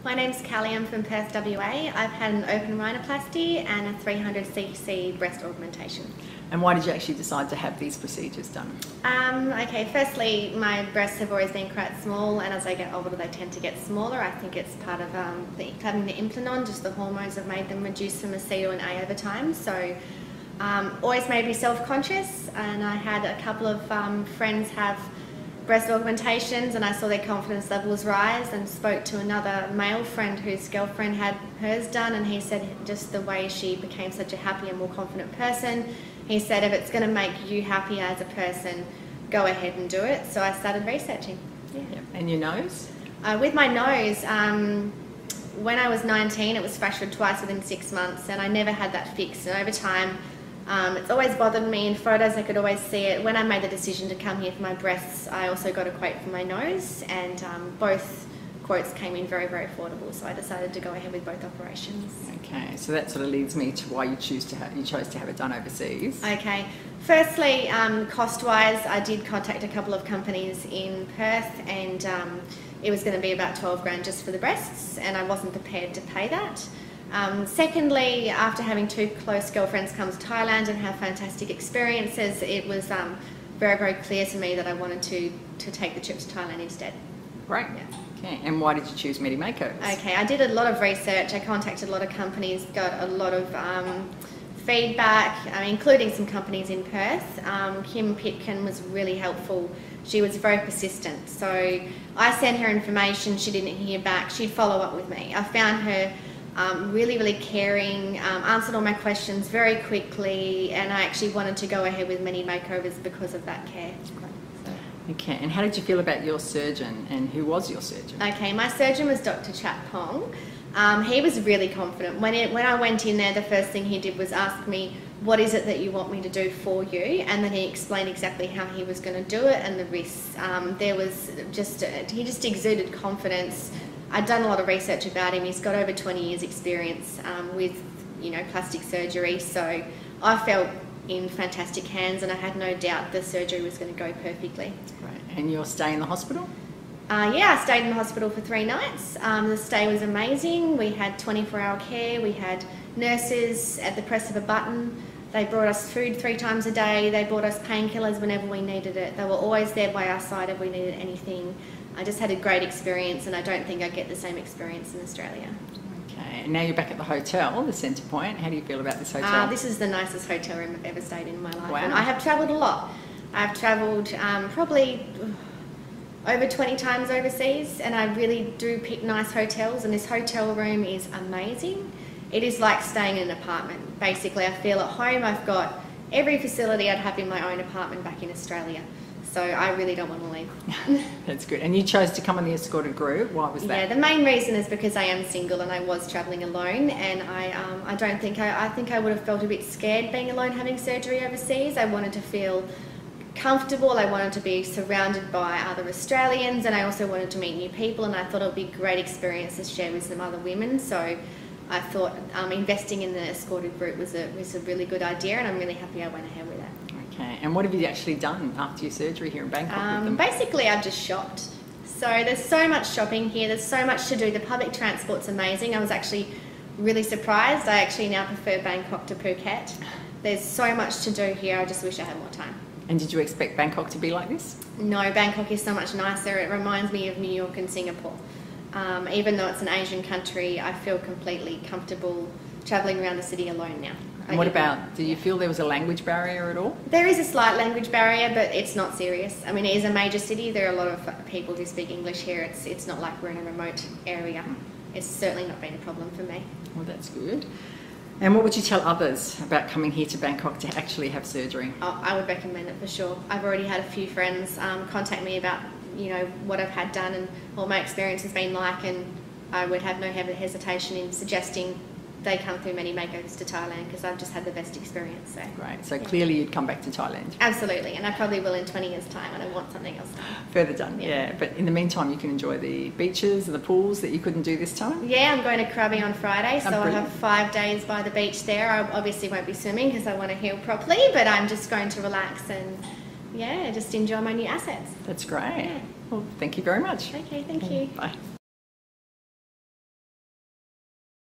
My name's Calli, I'm from Perth, WA. I've had an open rhinoplasty and a 300cc breast augmentation. And why did you actually decide to have these procedures done? Okay, firstly, my breasts have always been quite small, and as I get older they tend to get smaller. I think it's part of having the implant on, just the hormones have made them reduce from a C to an A over time. So always made me self-conscious, and I had a couple of friends have breast augmentations and I saw their confidence levels rise, and spoke to another male friend whose girlfriend had hers done, and he said just the way she became such a happy and more confident person, he said if it's going to make you happy as a person, go ahead and do it. So I started researching. Yeah. Yep. And your nose? With my nose, when I was 19 it was fractured twice within 6 months, and I never had that fixed, and over time it's always bothered me. In photos I could always see it. When I made the decision to come here for my breasts, I also got a quote for my nose, and both quotes came in very, very affordable, so I decided to go ahead with both operations. Okay, so that sort of leads me to why you chose to have it done overseas. Okay, firstly, cost-wise, I did contact a couple of companies in Perth, and it was going to be about 12 grand just for the breasts, and I wasn't prepared to pay that. Secondly, after having two close girlfriends come to Thailand and have fantastic experiences, it was very, very clear to me that I wanted to take the trip to Thailand instead. Right. Yeah. Okay, and why did you choose Medi Makeovers? Okay, I did a lot of research, I contacted a lot of companies, got a lot of feedback, including some companies in Perth. Kim Pitkin was really helpful. She was very persistent, so I sent her information, she didn't hear back, she'd follow up with me. I found her really, really caring, answered all my questions very quickly, and I actually wanted to go ahead with Medi Makeovers because of that care. Okay, and how did you feel about your surgeon, and who was your surgeon? Okay, my surgeon was Dr. Chatpong. He was really confident. When I went in there, the first thing he did was ask me, what is it that you want me to do for you? And then he explained exactly how he was going to do it and the risks. He just exuded confidence. I'd done a lot of research about him. He's got over 20 years experience with, plastic surgery, so I felt in fantastic hands, and I had no doubt the surgery was going to go perfectly. Right. And your stay in the hospital? Yeah, I stayed in the hospital for 3 nights. The stay was amazing. We had 24-hour care. We had nurses at the press of a button. They brought us food 3 times a day. They brought us painkillers whenever we needed it. They were always there by our side if we needed anything. I just had a great experience, and I don't think I get the same experience in Australia. Okay, and now you're back at the hotel, the Centre Point. How do you feel about this hotel? This is the nicest hotel room I've ever stayed in my life. Wow. And I have travelled a lot. I've travelled probably over 20 times overseas, and I really do pick nice hotels, and this hotel room is amazing. It is like staying in an apartment. Basically, I feel at home. I've got every facility I'd have in my own apartment back in Australia. So I really don't want to leave. That's good. And you chose to come on the escorted group. Why was that? Yeah, the main reason is because I am single and I was travelling alone, and I think I would have felt a bit scared being alone having surgery overseas. I wanted to feel comfortable, I wanted to be surrounded by other Australians, and I also wanted to meet new people, and I thought it would be a great experience to share with some other women. So I thought investing in the escorted group was a really good idea, and I'm really happy I went ahead with it. Okay, and what have you actually done after your surgery here in Bangkok with them? Basically, I've just shopped. So there's so much shopping here, there's so much to do. The public transport's amazing. I was actually really surprised. I actually now prefer Bangkok to Phuket. There's so much to do here, I just wish I had more time. And did you expect Bangkok to be like this? No, Bangkok is so much nicer. It reminds me of New York and Singapore. Even though it's an Asian country, I feel completely comfortable travelling around the city alone now. And what about, do you feel there was a language barrier at all? There is a slight language barrier, but it's not serious. I mean, it is a major city. There are a lot of people who speak English here. It's not like we're in a remote area. It's certainly not been a problem for me. Well, that's good. And what would you tell others about coming here to Bangkok to actually have surgery? Oh, I would recommend it for sure. I've already had a few friends contact me about what I've had done and what my experience has been like, and I would have no hesitation in suggesting they come through Medi Makeovers to Thailand, because I've just had the best experience. So. Great. So clearly you'd come back to Thailand. Absolutely, and I probably will in 20 years' time, and I want something else done. Further done, yeah. But in the meantime, you can enjoy the beaches and the pools that you couldn't do this time? Yeah, I'm going to Krabi on Friday, so I brilliant. have 5 days by the beach there. I obviously won't be swimming because I want to heal properly, but I'm just going to relax and, just enjoy my new assets. That's great. Yeah. Well, thank you very much. Okay, thank you. Bye.